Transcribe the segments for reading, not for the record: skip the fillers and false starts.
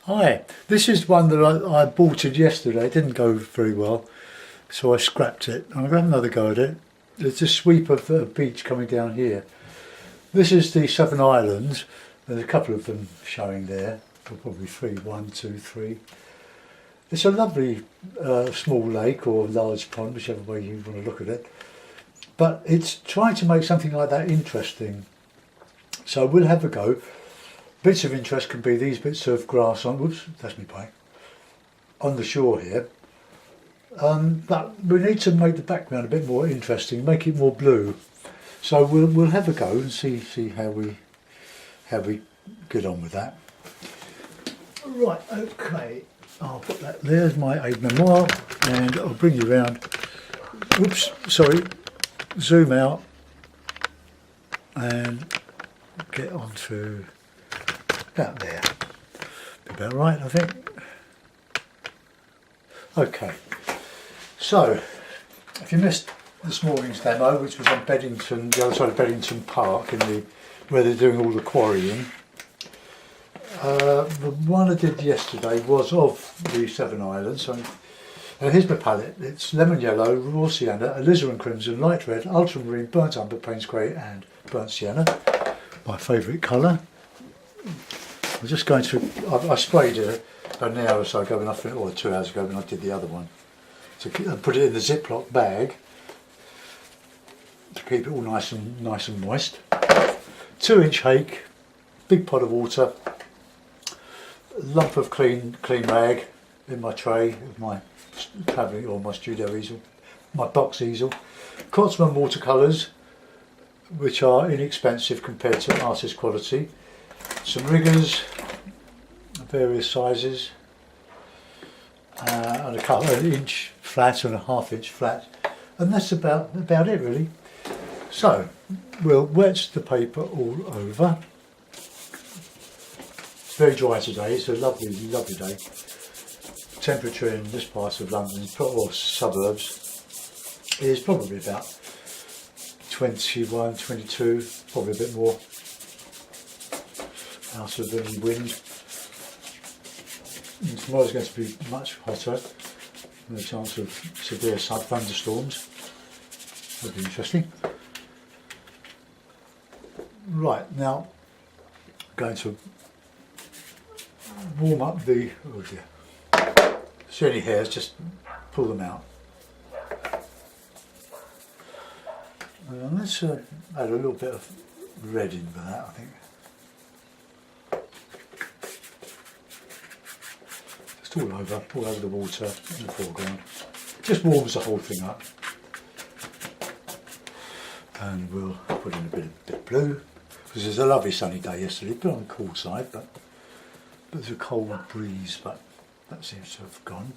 Hi, this is one that I bought it yesterday. It didn't go very well, so I scrapped it. I'm going to have another go at it. It's a sweep of the beach coming down here. This is the Southern Islands. There's a couple of them showing there, or probably three, one, two, three. It's a lovely small lake or large pond, whichever way you want to look at it. But it's trying to make something like that interesting. So we'll have a go. Bits of interest can be these bits of grass on, whoops, that's me bike, on the shore here. But we need to make the background a bit more interesting, make it more blue. So we'll have a go and see how we get on with that. Right, okay. I'll put that there's my aid memoir, and I'll bring you round. Oops, sorry. Zoom out and get onto about there. Be about right, I think. Okay. So, if you missed this morning's demo, which was on Beddington, the other side of Beddington Park, where they're doing all the quarrying. The one I did yesterday was of the Seven Islands. So, here's my palette. It's lemon yellow, raw sienna, alizarin crimson, light red, ultramarine, burnt umber, Payne's grey, and burnt sienna. My favourite colour. I'm just going to. I sprayed it about an hour or so ago, or 2 hours ago when I did the other one. So I put it in the Ziploc bag to keep it all nice and moist. 2-inch hake, big pot of water. Lump of clean rag in my tray with my travelling or my studio easel, my box easel. Cotsman watercolours, which are inexpensive compared to artist quality. Some riggers, various sizes, and a couple of inch flat and a half-inch flat, and that's about it really. So we'll wet the paper all over. It's very dry today, it's a lovely day. Temperature in this part of London, or suburbs, is probably about 21, 22, probably a bit more, out of any wind. And tomorrow's going to be much hotter, no chance of severe thunderstorms. That'll be interesting. Right, now I'm going to warm up the, oh dear, see any hairs, just pull them out. And let's add a little bit of red in for that, I think. Just all over the water in the foreground. Just warms the whole thing up. And we'll put in a bit of blue, because it was a lovely sunny day yesterday, a bit on the cool side, but there's a cold breeze, but that seems to have gone.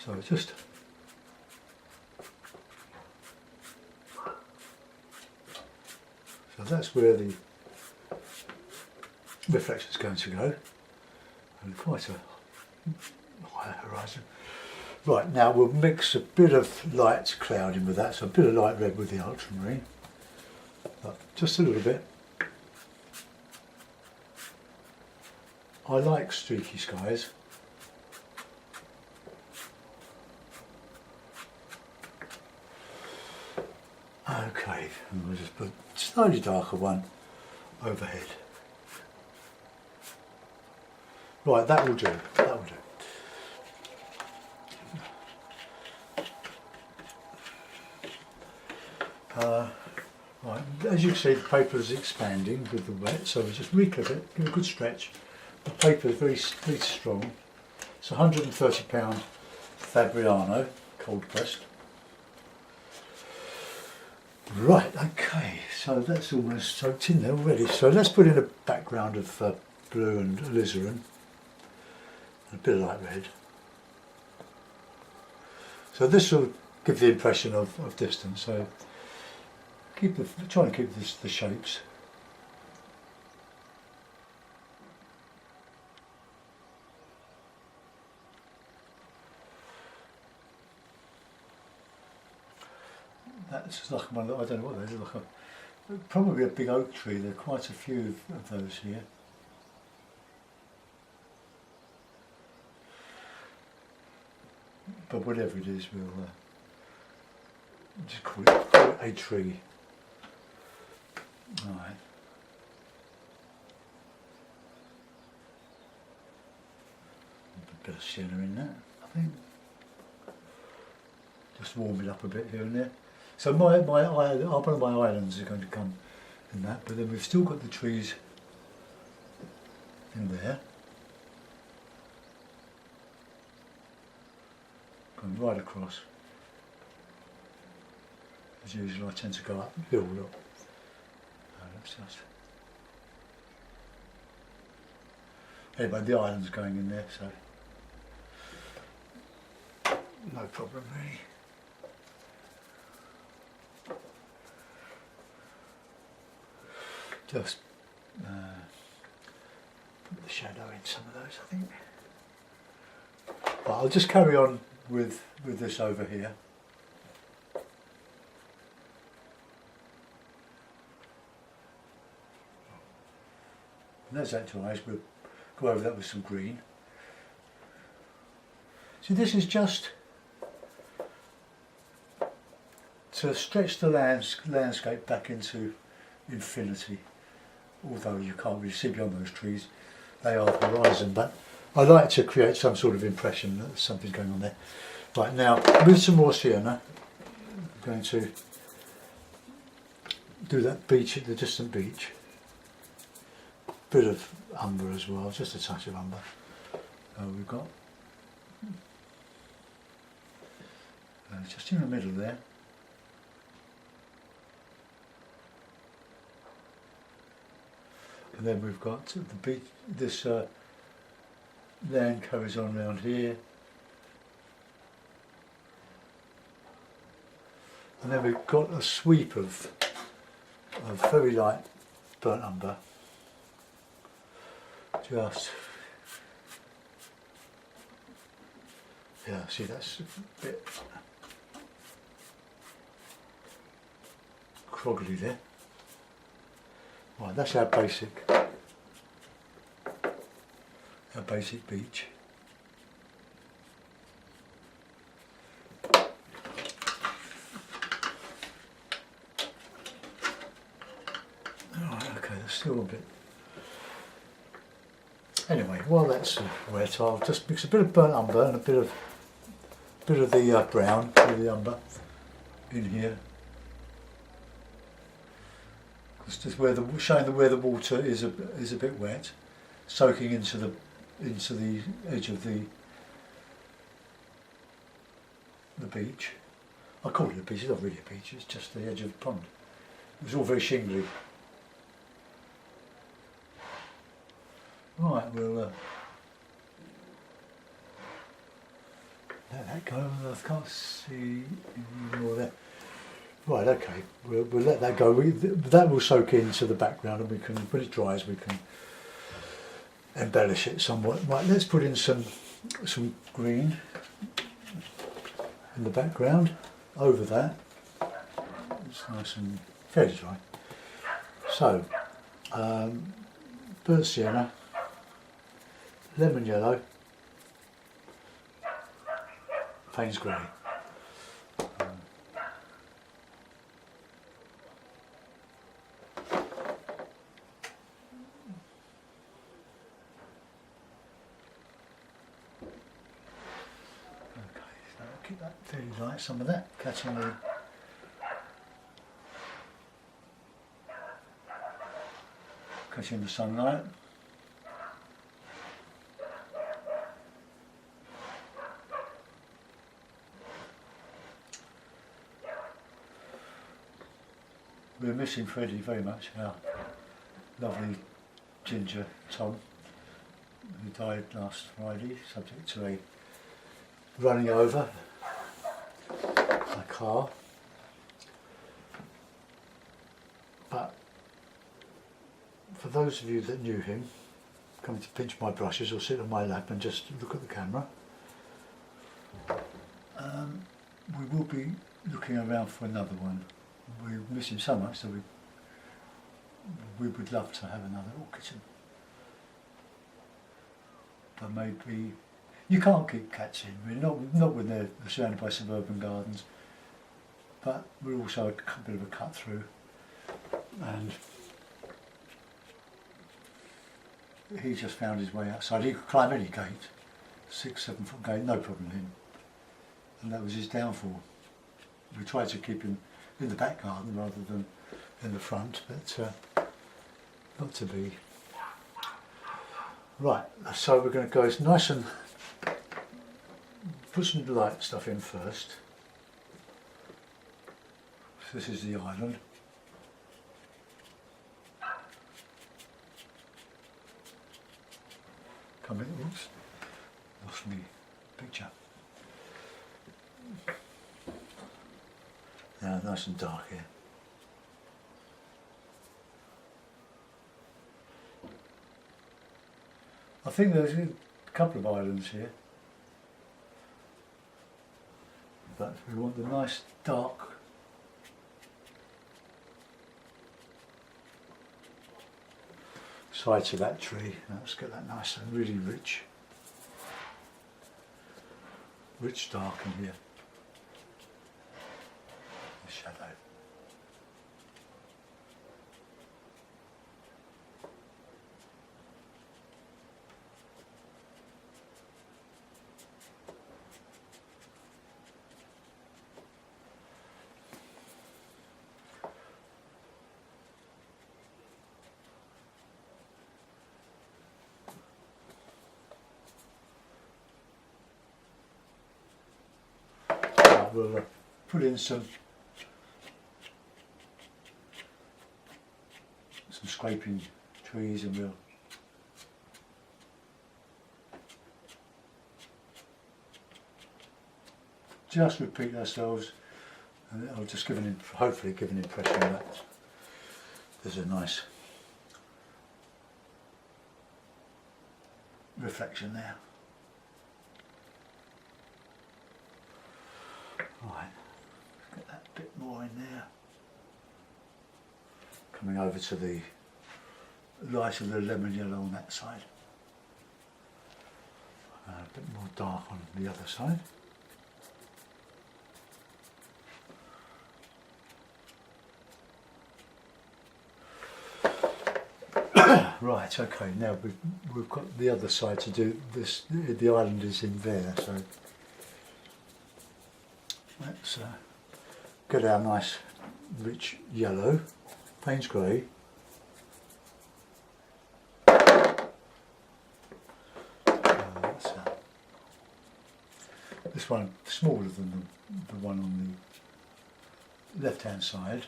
So just so that's where the reflection is going to go, and quite a high horizon. Right, now we'll mix a bit of light clouding with that, so a bit of light red with the ultramarine, but just a little bit. I like streaky skies. Okay, and we'll just put a slightly darker one overhead. Right, that will do, that will do. Right, as you can see, the paper is expanding with the wet, so we just reclip it, give it a good stretch. The paper is very strong. It's £130 Fabriano, cold pressed. Right, okay, so that's almost soaked in there already. So let's put in a background of blue and alizarin, and a bit of light red. So this will give the impression of distance. So try and keep the shapes. That's like one that I don't know what they look like. Probably a big oak tree. There are quite a few of those here. but whatever it is, we'll just call it a tree. Alright. A bit of sienna in that, I think. Just warm it up a bit here and there. So one of my islands are going to come in that, but then we've still got the trees in there. Going right across. As usual, I tend to go uphill. Look. Let's just. Anyway, the island's going in there, so no problem really. Just put the shadow in some of those, I think. But I'll just carry on with this over here. And as that dries, we'll go over that with some green. So this is just to stretch the landscape back into infinity. Although you can't really see beyond those trees, they are the horizon, but I like to create some sort of impression that something's going on there. Right, now with some more sienna, I'm going to do that beach, the distant beach. Bit of umber as well, just a touch of umber. We've got just in the middle there. And then we've got the beach, this land carries on around here. And then we've got a sweep of very light burnt umber. Just, yeah, see that's a bit croggly there. Right, that's our basic beach. Alright, okay, there's still a bit. Anyway, while that's wet, I'll just mix a bit of burnt umber and a bit of the brown, of the umber in here. It's just showing where the water is a bit wet, soaking into the edge of the beach. I call it a beach. It's not really a beach. It's just the edge of the pond. It was all very shingly. Right, we'll let that go. I can't see any more there. Right, okay, we'll let that go. That will soak into the background, and we can, when it dries, we can embellish it somewhat. Right, let's put in some green in the background over that. It's nice and fairly dry. So, burnt sienna, lemon yellow, Payne's grey. Keep that fairly light, some of that catching the sunlight. We're missing Freddie very much, our lovely ginger Tom, who died last Friday, subject to a running over a car. But for those of you that knew him, coming to pinch my brushes or sit on my lap and just look at the camera, we will be looking around for another one. We miss him so much that we would love to have another orchid. But maybe You can't keep cats in, really, not when they're surrounded by suburban gardens. But we're also a bit of a cut through, and he just found his way outside. He could climb any gate, 6-7 foot gate, no problem with him, and that was his downfall. We tried to keep him in the back garden rather than in the front, but not to be. Right, so we're going to go nice and put some light stuff in first. So this is the island. Come in, oops, lost me picture. Now nice and dark here. I think there's a couple of islands here, but we want the nice dark sides of that tree. Now let's get that nice and really rich dark in here. The shadow. We'll put in some scraping trees, and we'll just repeat ourselves, and I'll just hopefully give an impression that there's a nice reflection there. Right, get that bit more in there. Coming over to the light of the lemon yellow on that side. A bit more dark on the other side. Right, okay, now we've got the other side to do. The island is in there, so let's get our nice rich yellow, Payne's grey. This one smaller than the one on the left hand side.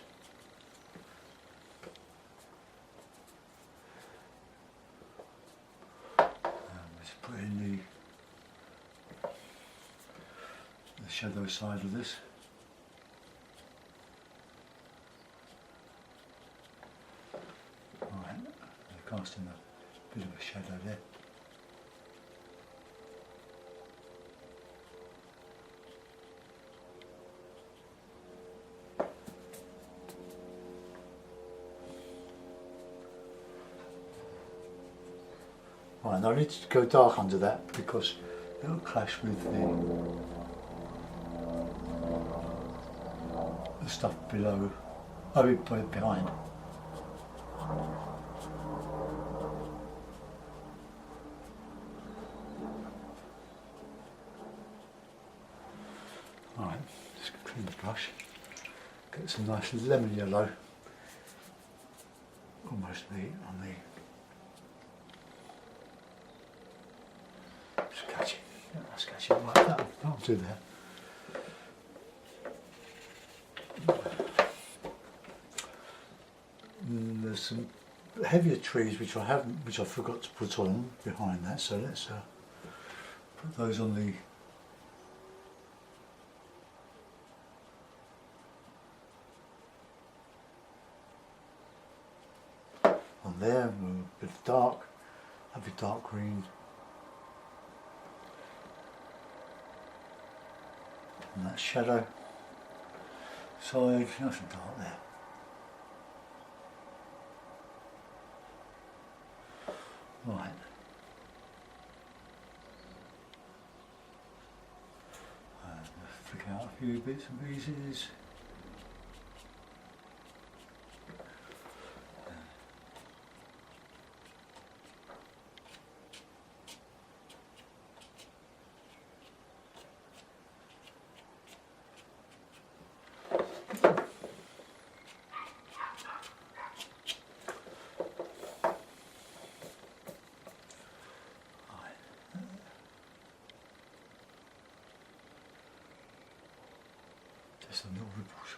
Let's put in the shadow side of this. Right, casting a bit of a shadow there. Right, now I need to go dark under that because it will clash with the stuff below, behind. Alright, just clean the brush, get some nice lemon yellow, almost on the sketching. Yeah, sketching like that. I'll do that. There's some heavier trees which I forgot to put on behind that. So let's put those on the. On there, a bit of dark, have a dark green. And that shadow side, nice and dark there. Right. few bits and pieces. There's some little ripples.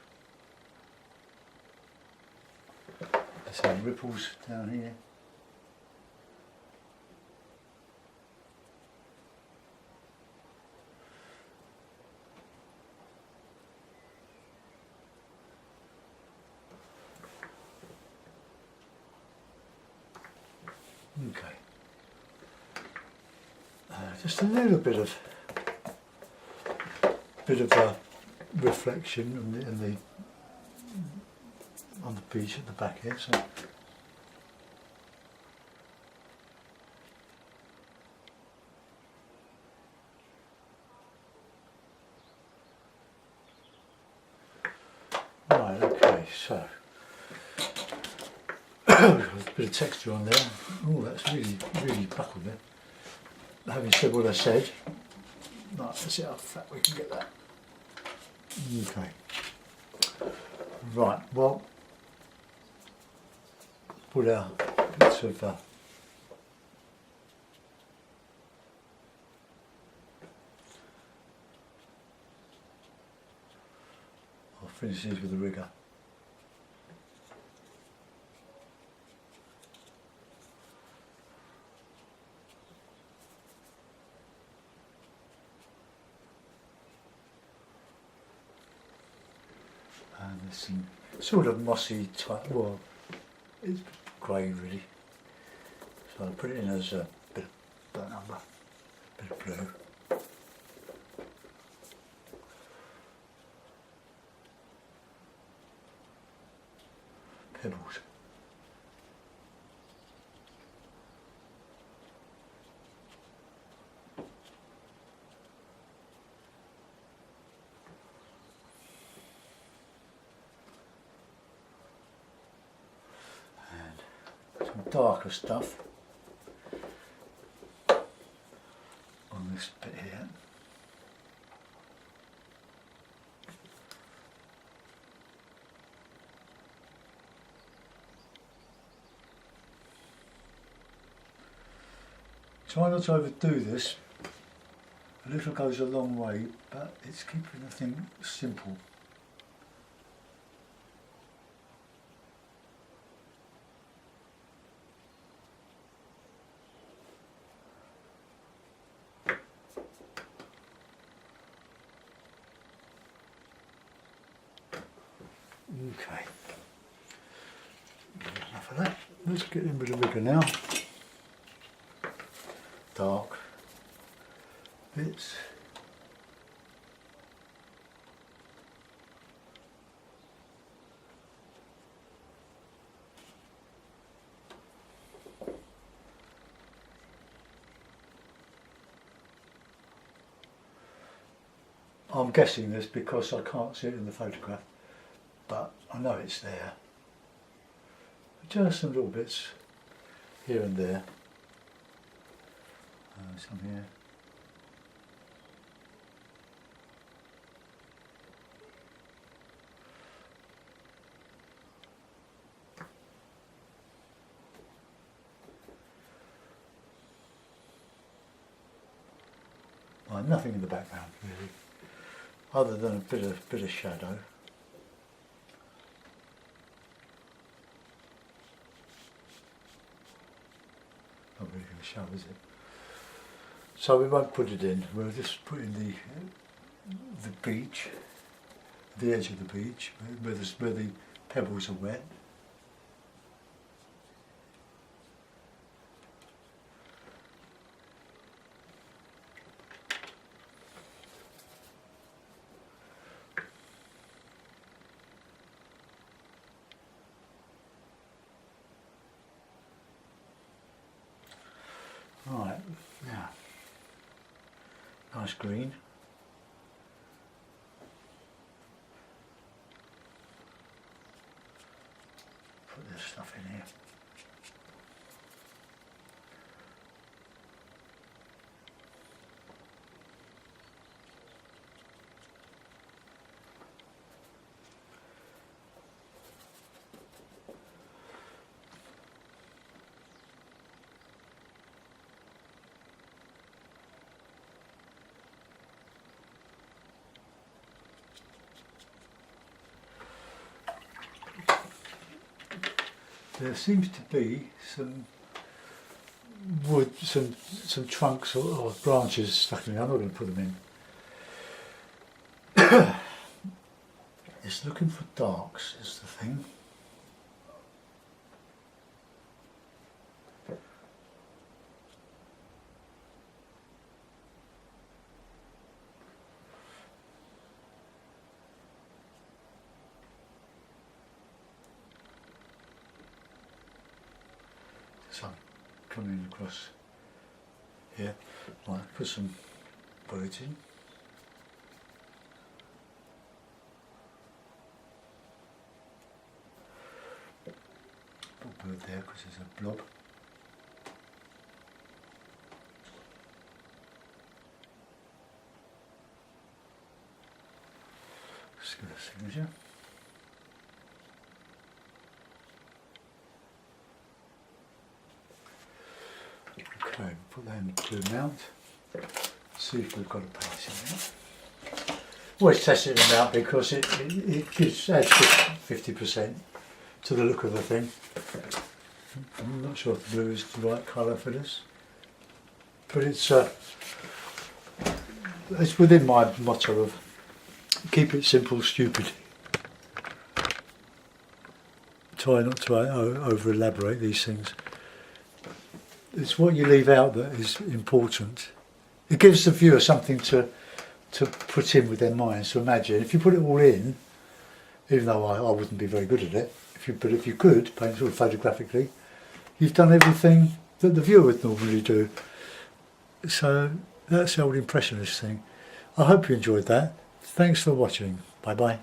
There's some ripples down here. Okay. Just a little bit of reflection on the beach at the back here. So right, okay, so a bit of texture on there. Oh, that's really buckled there. Having said what I said, right, let's see how fat we can get that. Okay. Right, well, put our bits of I'll finish these with a rigger. And there's some sort of mossy type, well, it's grey really. So I'll put it in as a bit of burnt umber, a bit of blue. Pebbles. Some darker stuff on this bit here. Try not to overdo this. A little goes a long way, but it's keeping the thing simple. Okay, enough of that. Let's get in with the rigger now. Dark bits. I'm guessing this because I can't see it in the photograph, but I know it's there. Just some little bits here and there. Some here. Well, nothing in the background really, other than a bit of shadow. Not really going to show, is it? So we won't put it in. We'll just put in the beach, the edge of the beach, where the pebbles are wet. Right, now, nice green. there seems to be some wood, some trunks or branches stuck in there. I'm not going to put them in. It's looking for darks is the thing. So I'm coming across here. Right, put some birds in. Put a bird there because there's a blob. Just give it a signature. Okay, put that in the blue mount. See if we've got a pace in there. Always testing them out because it adds 50% to the look of the thing. I'm not sure if the blue is the right colour for this, but it's within my motto of keep it simple, stupid. Try not to over elaborate these things. It's what you leave out that is important. It gives the viewer something to put in with their minds, to imagine. If you put it all in, even though I wouldn't be very good at it, but if you could paint sort of photographically, you've done everything that the viewer would normally do. So that's the old impressionist thing. I hope you enjoyed that. Thanks for watching. Bye bye.